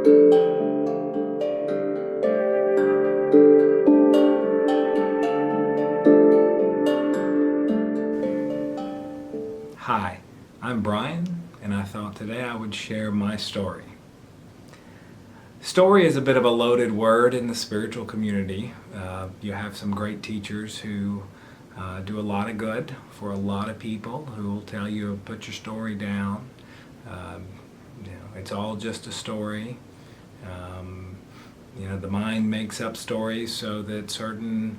Hi, I'm Brian, and I thought today I would share my story. Story is a bit of a loaded word in the spiritual community. You have some great teachers who do a lot of good for a lot of people who will tell you, put your story down. It's all just a story. The mind makes up stories so that certain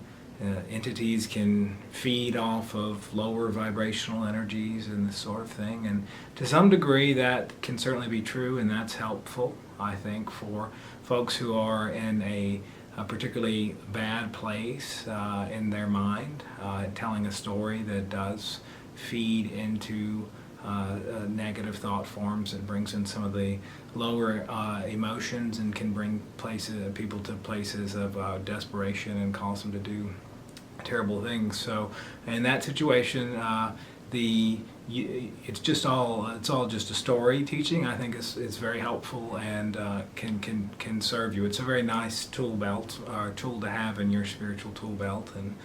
entities can feed off of lower vibrational energies and this sort of thing. And to some degree that can certainly be true, and that's helpful, I think, for folks who are in a particularly bad place in their mind, telling a story that does feed into negative thought forms. It brings in some of the lower emotions and can bring people to places of desperation and cause them to do terrible things. So in that situation, it's all just a story teaching. I think is very helpful and can serve you. It's a very nice tool to have in your spiritual tool belt. And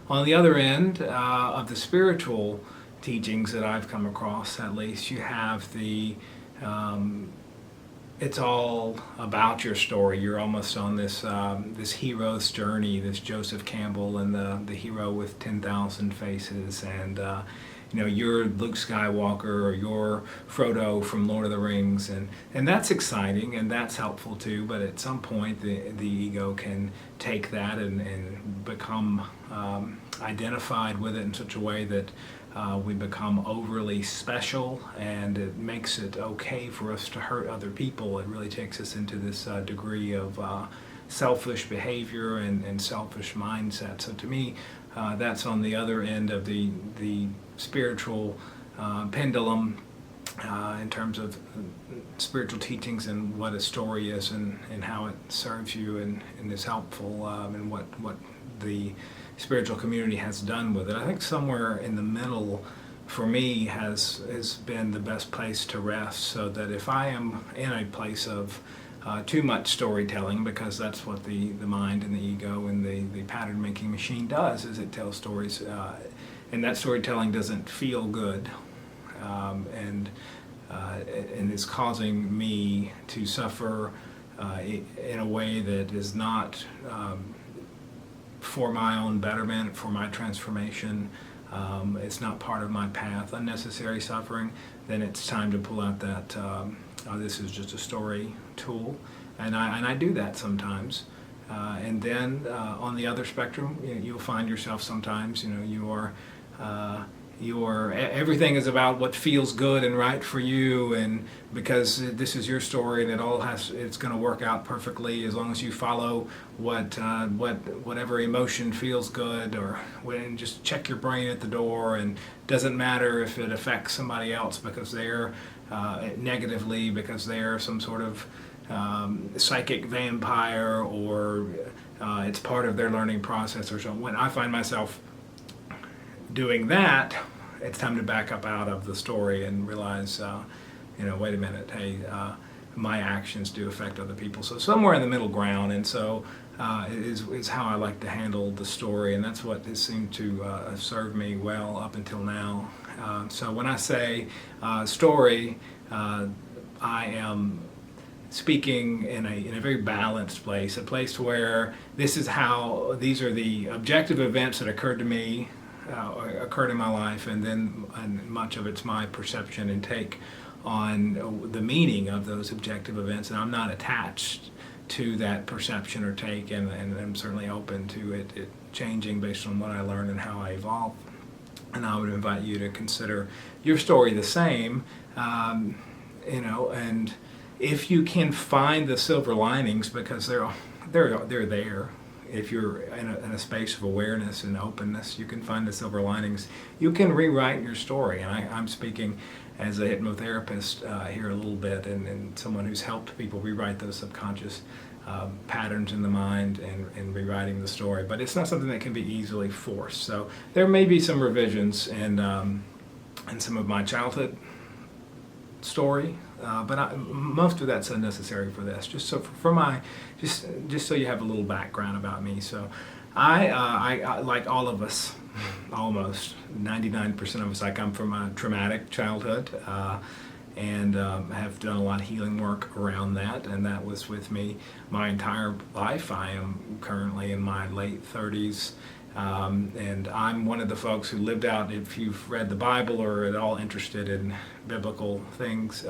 on the other end of the spiritual teachings that I've come across, at least, you have it's all about your story. You're almost on this hero's journey, this Joseph Campbell and the hero with 10,000 faces, and you're Luke Skywalker or you're Frodo from Lord of the Rings, and that's exciting and that's helpful too. But at some point, the ego can take that and become identified with it in such a way that we become overly special, and it makes it okay for us to hurt other people. It really takes us into this degree of selfish behavior and selfish mindset. So to me, that's on the other end of the spiritual pendulum in terms of spiritual teachings and what a story is and how it serves you and is helpful, and what the spiritual community has done with it. I think somewhere in the middle for me has been the best place to rest, so that if I am in a place of too much storytelling, because that's what the mind and the ego and the pattern making machine does, is it tells stories, and that storytelling doesn't feel good, and is causing me to suffer in a way that is not for my own betterment, for my transformation. It's not part of my path, unnecessary suffering. Then it's time to pull out that this is just a story tool, and I do that sometimes. And then on the other spectrum, you'll find yourself sometimes, everything is about what feels good and right for you, and because this is your story, and it's going to work out perfectly as long as you follow whatever emotion feels good, or just check your brain at the door, and doesn't matter if it affects somebody else because they're negatively, because they're some sort of psychic vampire, or it's part of their learning process or something. When I find myself doing that, it's time to back up out of the story and realize, wait a minute, hey, my actions do affect other people. So somewhere in the middle ground, and so is how I like to handle the story, and that's what has seemed to serve me well up until now. So when I say story, I am speaking in a very balanced place, a place where these are the objective events that occurred in my life, and much of it's my perception and take on the meaning of those objective events, and I'm not attached to that perception or take, and I'm certainly open to it changing based on what I learn and how I evolve. And I would invite you to consider your story the same, and if you can find the silver linings, because they're there. If you're in a space of awareness and openness, you can find the silver linings. You can rewrite your story, and I'm speaking as a hypnotherapist here a little bit, and someone who's helped people rewrite those subconscious patterns in the mind and rewriting the story. But it's not something that can be easily forced. So there may be some revisions in some of my childhood story, but most of that's unnecessary for this. Just so for my, just so you have a little background about me. So, I like all of us, almost 99% of us. I come from a traumatic childhood, and have done a lot of healing work around that, and that was with me my entire life. I am currently in my late 30s. And I'm one of the folks who lived out, if you've read the Bible or at all interested in biblical things,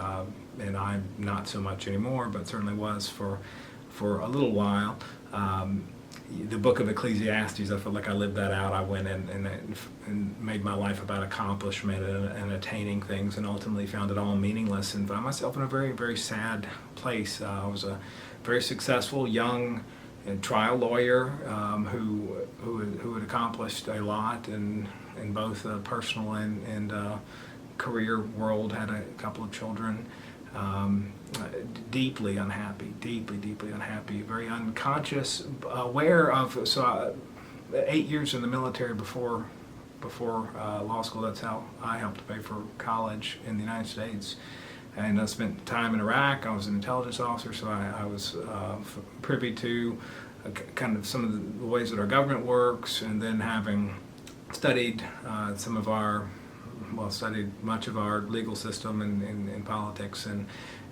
and I'm not so much anymore, but certainly was for a little while. The book of Ecclesiastes, I felt like I lived that out. I went in and made my life about accomplishment and attaining things, and ultimately found it all meaningless and found myself in a very, very sad place. I was a very successful young trial lawyer who had accomplished a lot in both the personal and career world. Had a couple of children. Deeply unhappy, deeply unhappy, very unconscious, aware of. So 8 years in the military before law school. That's how I helped pay for college in the United States. And I spent time in Iraq. I was an intelligence officer, so I was privy to kind of some of the ways that our government works, and then having studied studied much of our legal system and politics,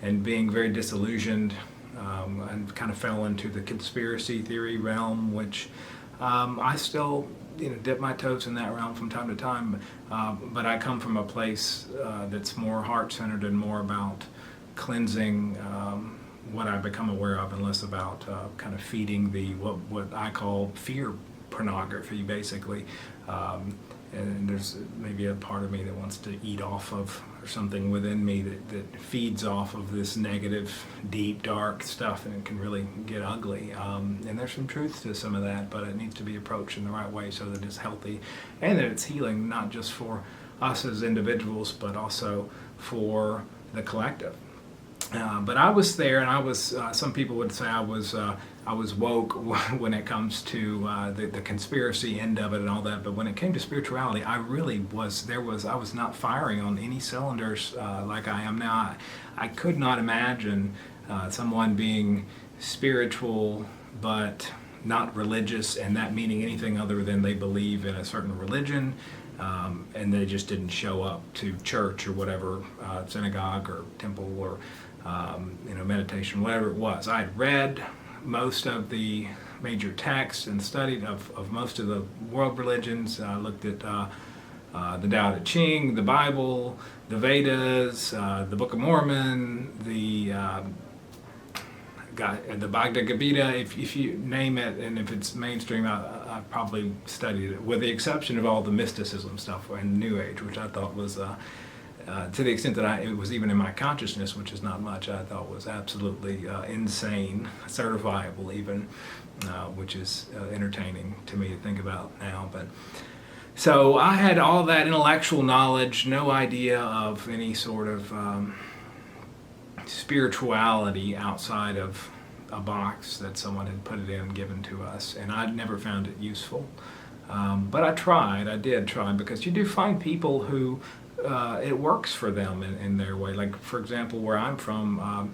and being very disillusioned, and kind of fell into the conspiracy theory realm, which I still dip my toes in that realm from time to time, but I come from a place that's more heart-centered and more about cleansing what I become aware of, and less about kind of feeding the what I call fear pornography, basically. And there's maybe a part of me that wants to eat off of, or something within me that feeds off of this negative, deep, dark stuff, and it can really get ugly. And there's some truth to some of that, but it needs to be approached in the right way so that it's healthy and that it's healing, not just for us as individuals, but also for the collective. But I was there, and I was. Some people would say I was woke when it comes to the conspiracy end of it and all that. But when it came to spirituality, I really was. I was not firing on any cylinders like I am now. I could not imagine someone being spiritual but not religious, and that meaning anything other than they believe in a certain religion. And they just didn't show up to church or whatever, synagogue or temple or meditation, whatever it was. I had read most of the major texts and studied of most of the world religions. I looked at the Tao Te Ching, the Bible, the Vedas, the Book of Mormon, the Bhagavad Gita, if you name it, and if it's mainstream, I've probably studied it, with the exception of all the mysticism stuff and New Age, which I thought was, to the extent that it was even in my consciousness, which is not much, I thought was absolutely insane, certifiable even, which is entertaining to me to think about now. But so I had all that intellectual knowledge, no idea of any sort of spirituality outside of a box that someone had put it in and given to us, and I'd never found it useful. But I did try, because you do find people who it works for them in their way. Like, for example, where I'm from,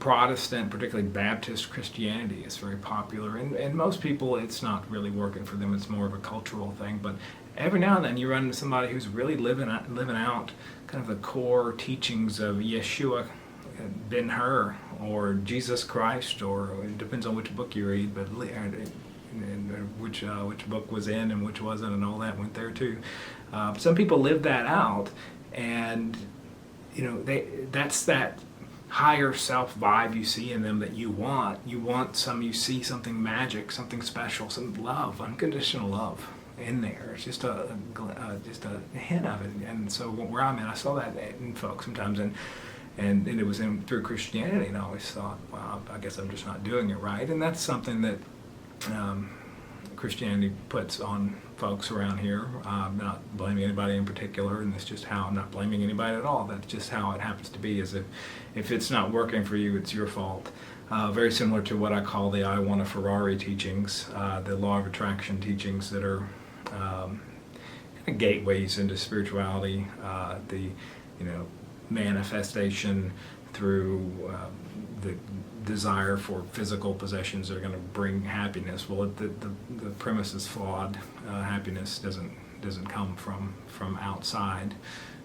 Protestant, particularly Baptist Christianity is very popular, and most people, it's not really working for them. It's more of a cultural thing. But every now and then you run into somebody who's really living out kind of the core teachings of Yeshua Ben Hur or Jesus Christ, or it depends on which book you read, but and which book was in and which wasn't, and all that went there too. Some people live that out, and that's that higher self vibe you see in them that you want. You see something magic, something special, some love, unconditional love in there. It's just a hint of it. And so where I'm at, I saw that in folks sometimes, and it was through Christianity, and I always thought, wow, I guess I'm just not doing it right. And that's something that Christianity puts on folks around here. I'm not blaming anybody in particular, and that's just how. I'm not blaming anybody at all. That's just how it happens to be. Is if it's not working for you, it's your fault. Very similar to what I call the I want a Ferrari teachings, the law of attraction teachings that are kind of gateways into spirituality. manifestation through the desire for physical possessions that are going to bring happiness. Well, the premise is flawed. Happiness doesn't come from outside,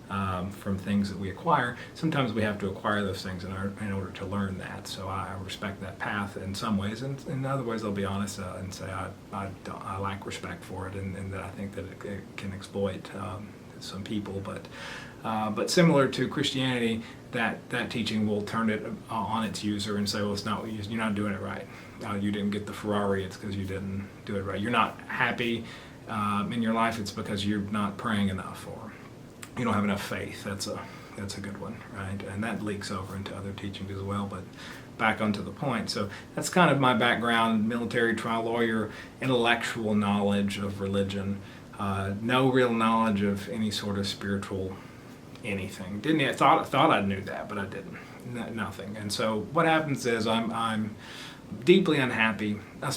from things that we acquire. Sometimes we have to acquire those things in order to learn that. So I respect that path in some ways, and in other ways I'll be honest and say I lack respect for it, and that I think that it can exploit some people. But similar to Christianity, that teaching will turn it on its user and say, well, it's not, you're not doing it right. You didn't get the Ferrari, it's because you didn't do it right. You're not happy in your life, it's because you're not praying enough, or you don't have enough faith. That's a good one, right? And that leaks over into other teachings as well, but back onto the point. So that's kind of my background: military, trial lawyer, intellectual knowledge of religion, no real knowledge of any sort of spiritual anything. I thought I knew that, but I didn't. Nothing. And so what happens is I'm deeply unhappy. I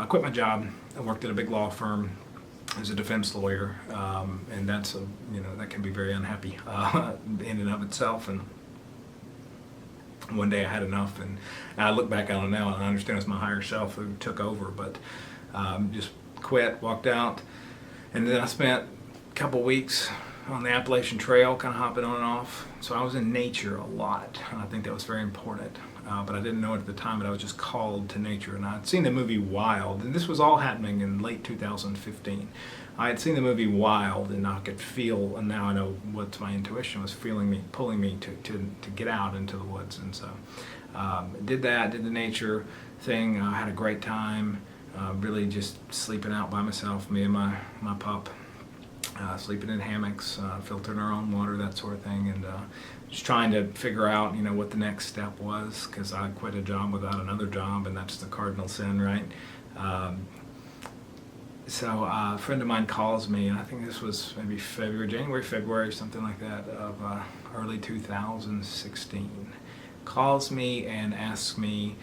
quit my job. I worked at a big law firm as a defense lawyer, and that can be very unhappy in and of itself. And one day I had enough, and I look back on it now and I understand it's my higher self who took over, but just quit, walked out, and then I spent a couple weeks on the Appalachian Trail, kind of hopping on and off. So I was in nature a lot, and I think that was very important. But I didn't know it at the time, but I was just called to nature. And I'd seen the movie Wild, and this was all happening in late 2015. I had seen the movie Wild, and I could feel, and now I know what my intuition was pulling me to get out into the woods. And so did the nature thing. I had a great time, really just sleeping out by myself, me and my pup. Sleeping in hammocks, filtering our own water, that sort of thing, and just trying to figure out, what the next step was, because I quit a job without another job, and that's the cardinal sin, right? So a friend of mine calls me, and I think this was maybe January, February, something like that, of early 2016. Calls me and asks me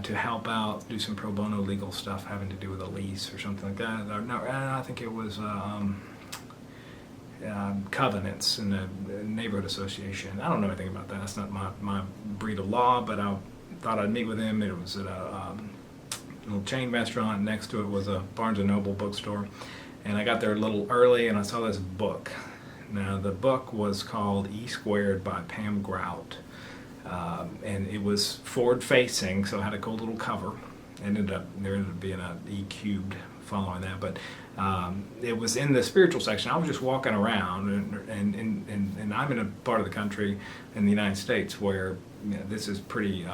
to help out, do some pro bono legal stuff having to do with a lease or something like that. No, I think it was covenants in the neighborhood association. I don't know anything about that. That's not my breed of law, but I thought I'd meet with him. It was at a little chain restaurant. Next to it was a Barnes & Noble bookstore. And I got there a little early, and I saw this book. Now, the book was called E Squared by Pam Grout. And it was forward-facing, so it had a cool little cover. There ended up being an E cubed following that, but it was in the spiritual section. I was just walking around, and I'm in a part of the country in the United States where this is pretty.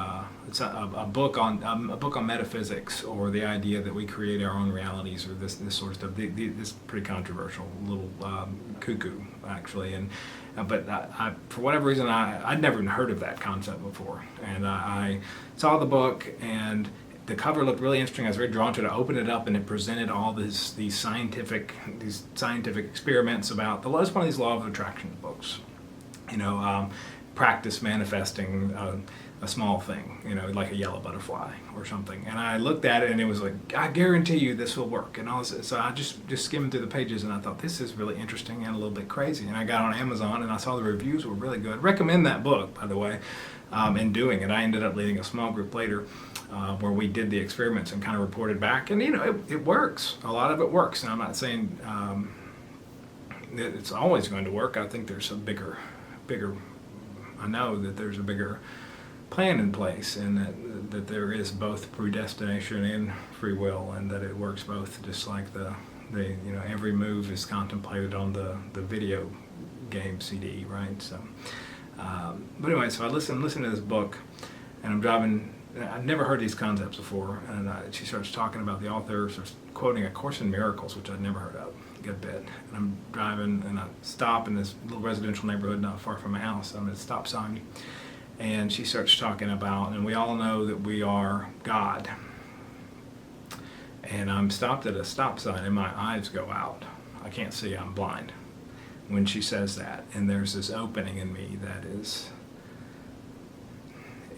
It's a book on metaphysics, or the idea that we create our own realities, or this sort of stuff. This is pretty controversial, a little cuckoo actually, but I, for whatever reason, I'd never even heard of that concept before, and I saw the book, and the cover looked really interesting. I was very drawn to it. I opened it up, and it presented all these scientific experiments about it's one of these law of attraction books. Practice manifesting a small thing, like a yellow butterfly or something. And I looked at it, and it was like, I guarantee you this will work. And so I just skimmed through the pages, and I thought, this is really interesting and a little bit crazy. And I got on Amazon, and I saw the reviews were really good. Recommend that book, by the way. In doing it, I ended up leading a small group later where we did the experiments and kind of reported back, and it works. A lot of it works, and I'm not saying that it's always going to work. I think there's a bigger. I know that there's a bigger plan in place, and that there is both predestination and free will, and that it works both, just like the every move is contemplated on the video game CD, right? So. But anyway, so I listened to this book, and I'm driving. I'd never heard these concepts before, and she starts talking about the author, starts quoting A Course in Miracles, which I'd never heard of a good bit. And I'm driving, and I stop in this little residential neighborhood not far from my house. I'm at a stop sign, and she starts talking about, and we all know that we are God. And I'm stopped at a stop sign, and my eyes go out. I can't see, I'm blind when she says that, and there's this opening in me that is,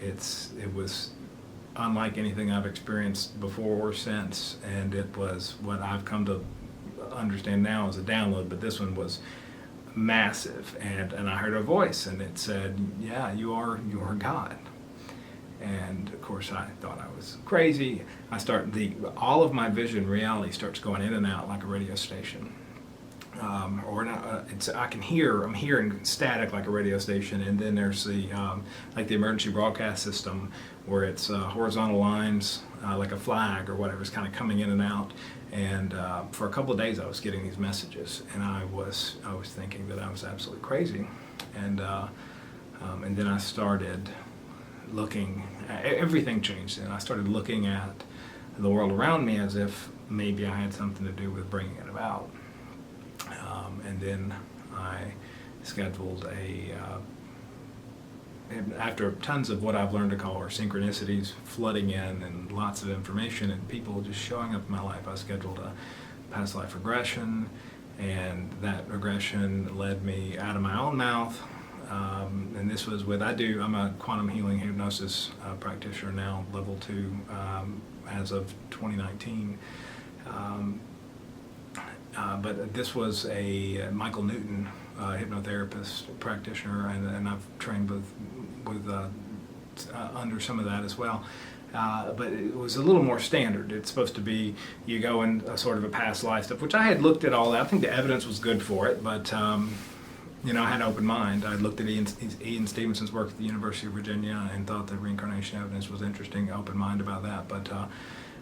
it was unlike anything I've experienced before or since, and it was what I've come to understand now as a download, but this one was massive, and I heard a voice, and it said, "Yeah, you are God." And of course, I thought I was crazy. All of my vision, reality starts going in and out like a radio station. Or not, I'm hearing static like a radio station, and then there's like the emergency broadcast system where it's horizontal lines like a flag or whatever is kind of coming in and out. And for a couple of days I was getting these messages, and I was thinking that I was absolutely crazy. And then I started looking, everything changed, and I started looking at the world around me as if maybe I had something to do with bringing it about. And then I scheduled after tons of what I've learned to call synchronicities flooding in and lots of information and people just showing up in my life, I scheduled a past life regression, and that regression led me out of my own mouth. And this was I'm a quantum healing hypnosis practitioner now, level 2, as of 2019. But this was a Michael Newton hypnotherapist practitioner, and I've trained with under some of that as well. But it was a little more standard. It's supposed to be you go in a sort of a past life stuff, which I had looked at all that. I think the evidence was good for it, but I had an open mind. I looked at Ian Stevenson's work at the University of Virginia and thought the reincarnation evidence was interesting. Open mind about that, but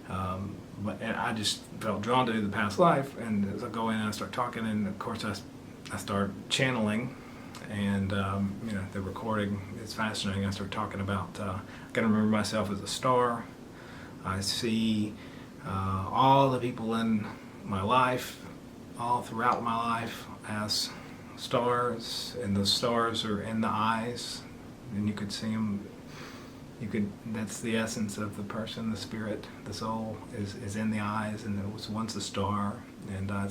I just felt drawn to the past life, and as I go in and I start talking, and of course I start channeling, and the recording is fascinating. I start talking about I can remember myself as a star. I see all the people in my life, all throughout my life, as stars, and those stars are in the eyes, and you could see them. That's the essence of the person, the spirit, the soul is in the eyes, and it was once a star, and I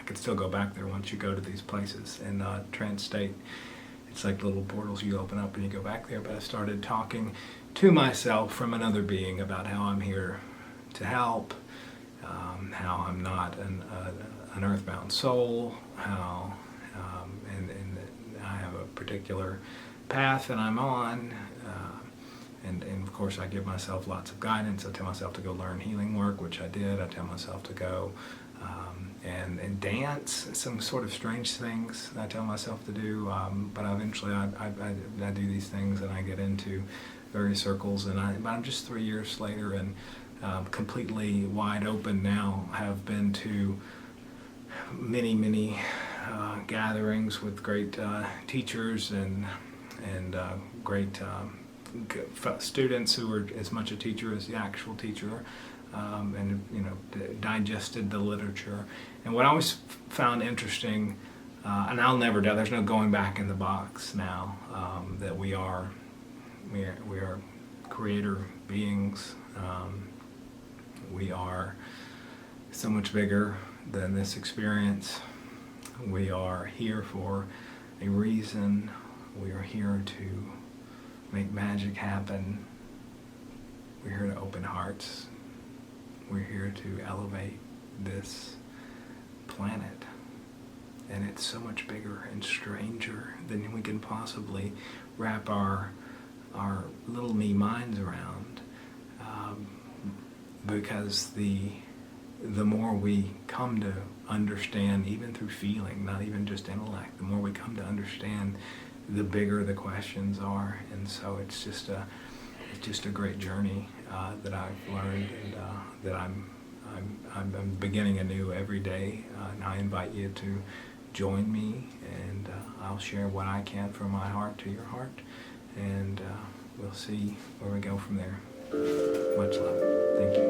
could still go back there once you go to these places in trance state. It's like little portals you open up and you go back there. But I started talking to myself from another being about how I'm here to help, how I'm not an earthbound soul, how and I have a particular path that I'm on, and of course I give myself lots of guidance. I tell myself to go learn healing work, which I did. I tell myself to go and dance, some sort of strange things I tell myself to do, but eventually I do these things and I get into various circles, but I'm just 3 years later and completely wide open now. Have been to many gatherings with great teachers and great students who are as much a teacher as the actual teacher, and digested the literature. And what I always found interesting, and I'll never doubt, there's no going back in the box now, that we are creator beings. We are so much bigger than this experience. We are here for a reason. We are here to make magic happen. We're here to open hearts. We're here to elevate this planet. And it's so much bigger and stranger than we can possibly wrap our little me minds around. Because the more we come to understand, even through feeling, not even just intellect, the more we come to understand, the bigger the questions are. And so it's just a great journey that I've learned, and that I'm beginning anew every day. And I invite you to join me, and I'll share what I can from my heart to your heart, and we'll see where we go from there. Much love. Thank you.